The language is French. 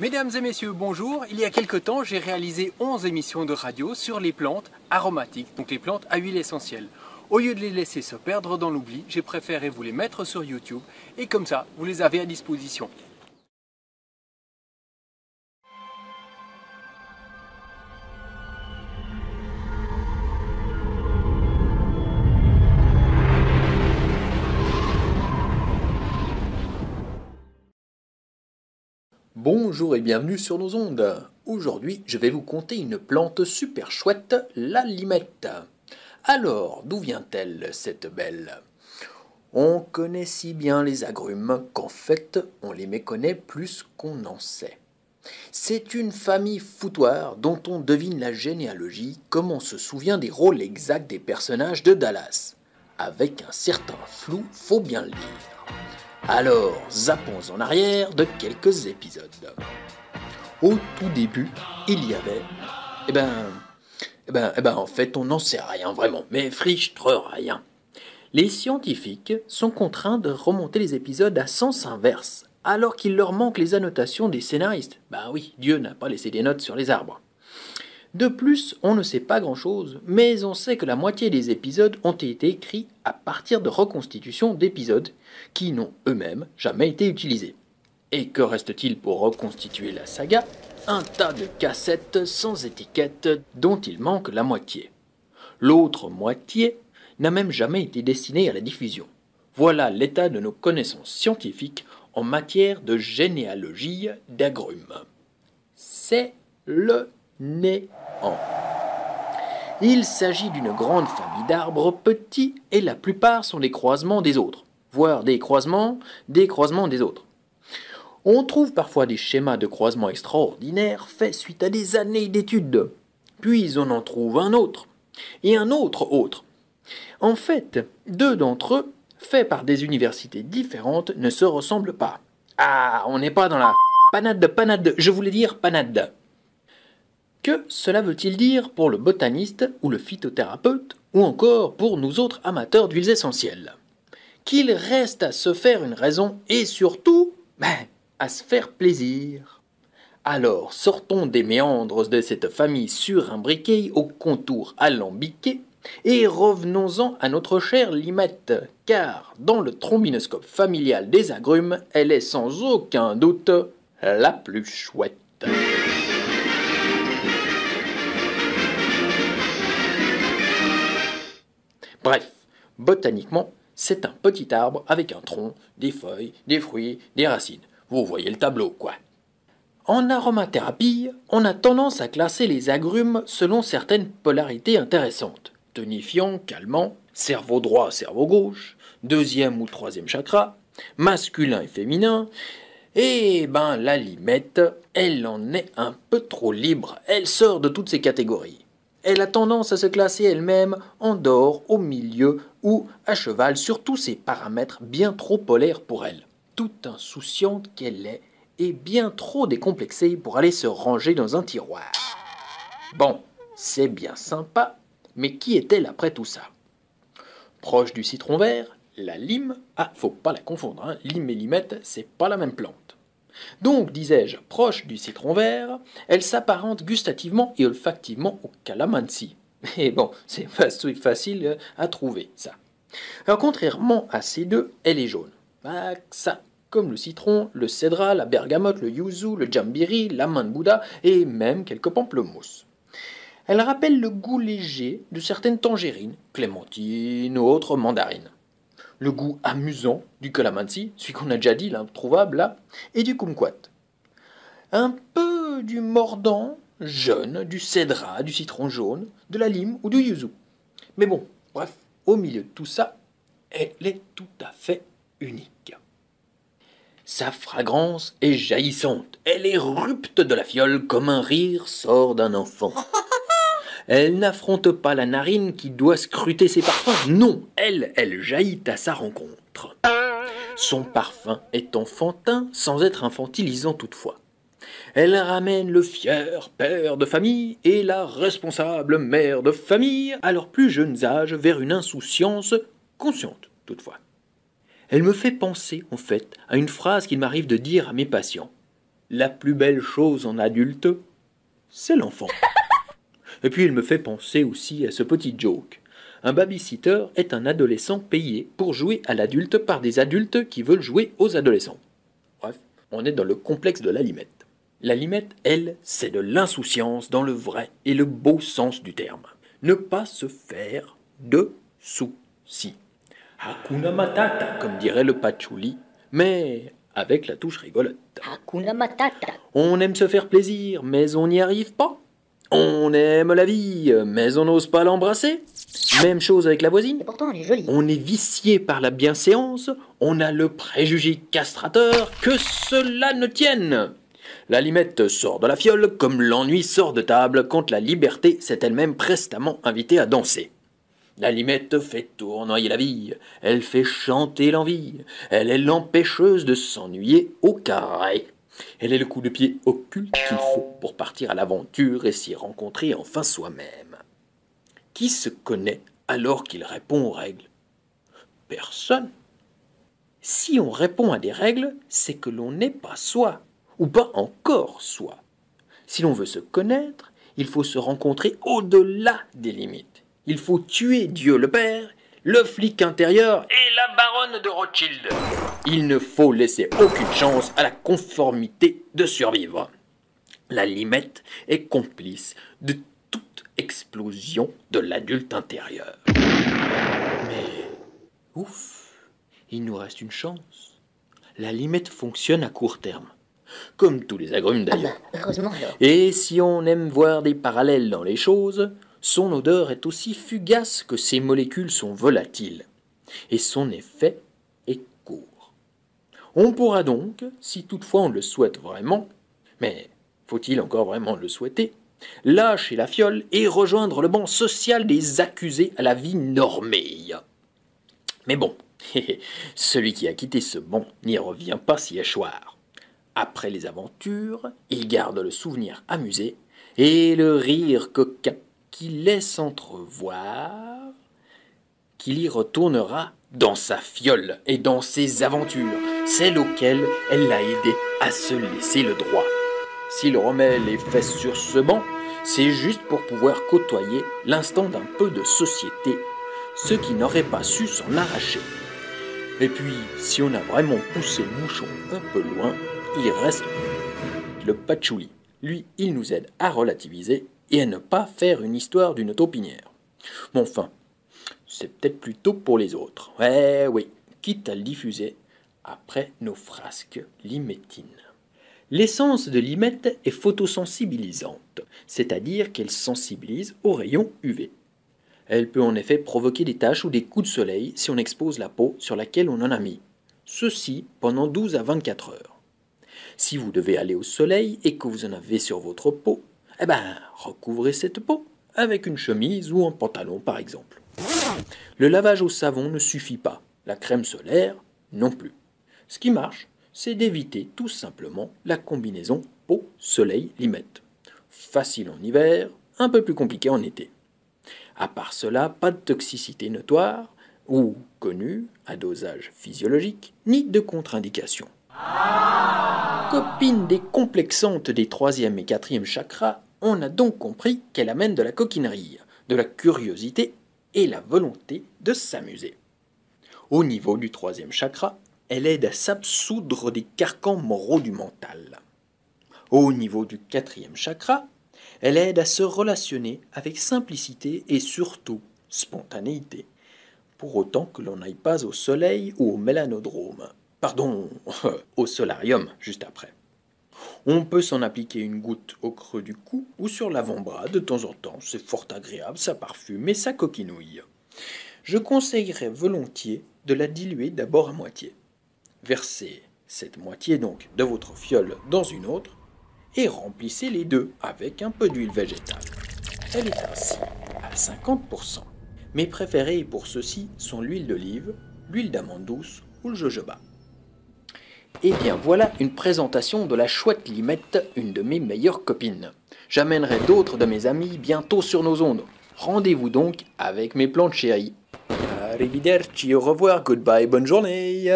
Mesdames et messieurs, bonjour. Il y a quelque temps, j'ai réalisé 11 émissions de radio sur les plantes aromatiques, donc les plantes à huile essentielle. Au lieu de les laisser se perdre dans l'oubli, j'ai préféré vous les mettre sur YouTube et comme ça, vous les avez à disposition. Bonjour et bienvenue sur nos ondes. Aujourd'hui, je vais vous conter une plante super chouette, la limette. Alors, d'où vient-elle, cette belle? On connaît si bien les agrumes qu'en fait, on les méconnaît plus qu'on n'en sait. C'est une famille foutoir dont on devine la généalogie comme on se souvient des rôles exacts des personnages de Dallas. Avec un certain flou, faut bien le dire. Alors, zappons en arrière de quelques épisodes. Au tout début, il y avait... en fait, on n'en sait rien vraiment, mais frichtre rien. Les scientifiques sont contraints de remonter les épisodes à sens inverse, alors qu'il leur manque les annotations des scénaristes. Ben oui, Dieu n'a pas laissé des notes sur les arbres. De plus, on ne sait pas grand-chose, mais on sait que la moitié des épisodes ont été écrits à partir de reconstitutions d'épisodes qui n'ont eux-mêmes jamais été utilisés. Et que reste-t-il pour reconstituer la saga? Un tas de cassettes sans étiquette dont il manque la moitié. L'autre moitié n'a même jamais été destinée à la diffusion. Voilà l'état de nos connaissances scientifiques en matière de généalogie d'agrumes. C'est le néant. Il s'agit d'une grande famille d'arbres petits et la plupart sont des croisements des autres, voire des croisements des autres. On trouve parfois des schémas de croisement extraordinaires faits suite à des années d'études. Puis on en trouve un autre, et un autre. En fait, deux d'entre eux, faits par des universités différentes, ne se ressemblent pas. Ah, on n'est pas dans la panade, je voulais dire panade. Que cela veut-il dire pour le botaniste ou le phytothérapeute, ou encore pour nous autres amateurs d'huiles essentielles? Qu'il reste à se faire une raison et surtout, à se faire plaisir. Alors sortons des méandres de cette famille surimbriquée au contour alambiqué et revenons-en à notre chère limette, car dans le trombinoscope familial des agrumes, elle est sans aucun doute la plus chouette. Bref, botaniquement, c'est un petit arbre avec un tronc, des feuilles, des fruits, des racines. Vous voyez le tableau, quoi. En aromathérapie, on a tendance à classer les agrumes selon certaines polarités intéressantes. Tonifiant, calmant, cerveau droit, cerveau gauche, deuxième ou troisième chakra, masculin et féminin. Et la limette, elle en est un peu trop libre. Elle sort de toutes ces catégories. Elle a tendance à se classer elle-même en dehors, au milieu ou à cheval sur tous ces paramètres bien trop polaires pour elle. Toute insouciante qu'elle est et bien trop décomplexée pour aller se ranger dans un tiroir. Bon, c'est bien sympa, mais qui est-elle après tout ça? Proche du citron vert, la lime, faut pas la confondre, lime et limette, c'est pas la même plante. Donc, disais-je, proche du citron vert, elle s'apparente gustativement et olfactivement au calamansi. Et bon, c'est facile à trouver, ça. Alors, contrairement à ces deux, elle est jaune. Ça, comme le citron, le cédra, la bergamote, le yuzu, le jambiri, la main de Bouddha et même quelques pamplemousses. Elle rappelle le goût léger de certaines tangerines, clémentines ou autres mandarines. Le goût amusant du calamansi, celui qu'on a déjà dit, l'introuvable là, et du kumquat. Un peu du mordant jaune, du cédra, du citron jaune, de la lime ou du yuzu. Mais bon, bref, au milieu de tout ça, elle est tout à fait unique. Sa fragrance est jaillissante, elle est rupte de la fiole comme un rire sort d'un enfant. Elle n'affronte pas la narine qui doit scruter ses parfums. Non, elle jaillit à sa rencontre. Son parfum est enfantin sans être infantilisant toutefois. Elle ramène le fier père de famille et la responsable mère de famille à leurs plus jeunes âges vers une insouciance consciente toutefois. Elle me fait penser en fait à une phrase qu'il m'arrive de dire à mes patients. la plus belle chose en adulte, c'est l'enfant. Et puis il me fait penser aussi à ce petit joke. Un babysitter est un adolescent payé pour jouer à l'adulte par des adultes qui veulent jouer aux adolescents. Bref, on est dans le complexe de la limette. La limette, elle, c'est de l'insouciance dans le vrai et le beau sens du terme. Ne pas se faire de soucis. Hakuna Matata, comme dirait le patchouli, mais avec la touche rigolote. Hakuna Matata. On aime se faire plaisir, mais on n'y arrive pas. On aime la vie, mais on n'ose pas l'embrasser. Même chose avec la voisine. Et pourtant, elle est jolie. On est vicié par la bienséance, on a le préjugé castrateur, que cela ne tienne. La limette sort de la fiole comme l'ennui sort de table quand la liberté s'est elle-même prestement invitée à danser. La limette fait tournoyer la vie, elle fait chanter l'envie, elle est l'empêcheuse de s'ennuyer au carré. Elle est le coup de pied occulte qu'il faut pour partir à l'aventure et s'y rencontrer enfin soi-même. Qui se connaît alors qu'il répond aux règles? Personne. Si on répond à des règles, c'est que l'on n'est pas soi, ou pas encore soi. Si l'on veut se connaître, il faut se rencontrer au-delà des limites. Il faut tuer Dieu le Père, le flic intérieur et la baronne de Rothschild. Il ne faut laisser aucune chance à la conformité de survivre. La limette est complice de toute explosion de l'adulte intérieur. Mais, ouf, il nous reste une chance. La limette fonctionne à court terme, comme tous les agrumes d'ailleurs. Heureusement alors. Et si on aime voir des parallèles dans les choses, son odeur est aussi fugace que ses molécules sont volatiles, et son effet est court. On pourra donc, si toutefois on le souhaite vraiment, mais faut-il encore vraiment le souhaiter, lâcher la fiole et rejoindre le banc social des accusés à la vie normée. Mais bon, celui qui a quitté ce banc n'y revient pas si échoir. Après les aventures, il garde le souvenir amusé et le rire coquin qui laisse entrevoir qu'il y retournera dans sa fiole et dans ses aventures, celles auxquelles elle l'a aidé à se laisser le droit. S'il remet les fesses sur ce banc, c'est juste pour pouvoir côtoyer l'instant d'un peu de société, ce qui n'aurait pas su s'en arracher. Et puis, si on a vraiment poussé le bouchon un peu loin, il reste le patchouli. Lui, il nous aide à relativiser et à ne pas faire une histoire d'une taupinière. Mais enfin, c'est peut-être plutôt pour les autres. Eh oui, quitte à le diffuser après nos frasques limettines. L'essence de limette est photosensibilisante, c'est-à-dire qu'elle sensibilise aux rayons UV. Elle peut en effet provoquer des taches ou des coups de soleil si on expose la peau sur laquelle on en a mis. Ceci pendant 12 à 24 heures. Si vous devez aller au soleil et que vous en avez sur votre peau, recouvrez cette peau avec une chemise ou un pantalon par exemple. Le lavage au savon ne suffit pas, la crème solaire non plus. Ce qui marche, c'est d'éviter tout simplement la combinaison peau-soleil-limette. Facile en hiver, un peu plus compliqué en été. À part cela, pas de toxicité notoire ou connue à dosage physiologique, ni de contre-indication. Copine décomplexante des 3e et 4e chakras, on a donc compris qu'elle amène de la coquinerie, de la curiosité et la volonté de s'amuser. Au niveau du 3e chakra, elle aide à s'absoudre des carcans moraux du mental. Au niveau du 4e chakra, elle aide à se relationner avec simplicité et surtout spontanéité, pour autant que l'on n'aille pas au soleil ou au mélanodrome. Pardon, au solarium juste après. On peut s'en appliquer une goutte au creux du cou ou sur l'avant-bras de temps en temps, c'est fort agréable, ça parfume et ça coquinouille. Je conseillerais volontiers de la diluer d'abord à moitié. Versez cette moitié donc de votre fiole dans une autre et remplissez les deux avec un peu d'huile végétale. Elle est ainsi à 50%. Mes préférés pour ceci sont l'huile d'olive, l'huile d'amande douce ou le jojoba. Et bien voilà une présentation de la chouette limette, une de mes meilleures copines. J'amènerai d'autres de mes amis bientôt sur nos ondes. Rendez-vous donc avec mes plantes chéries. Arrivederci, au revoir, goodbye, bonne journée.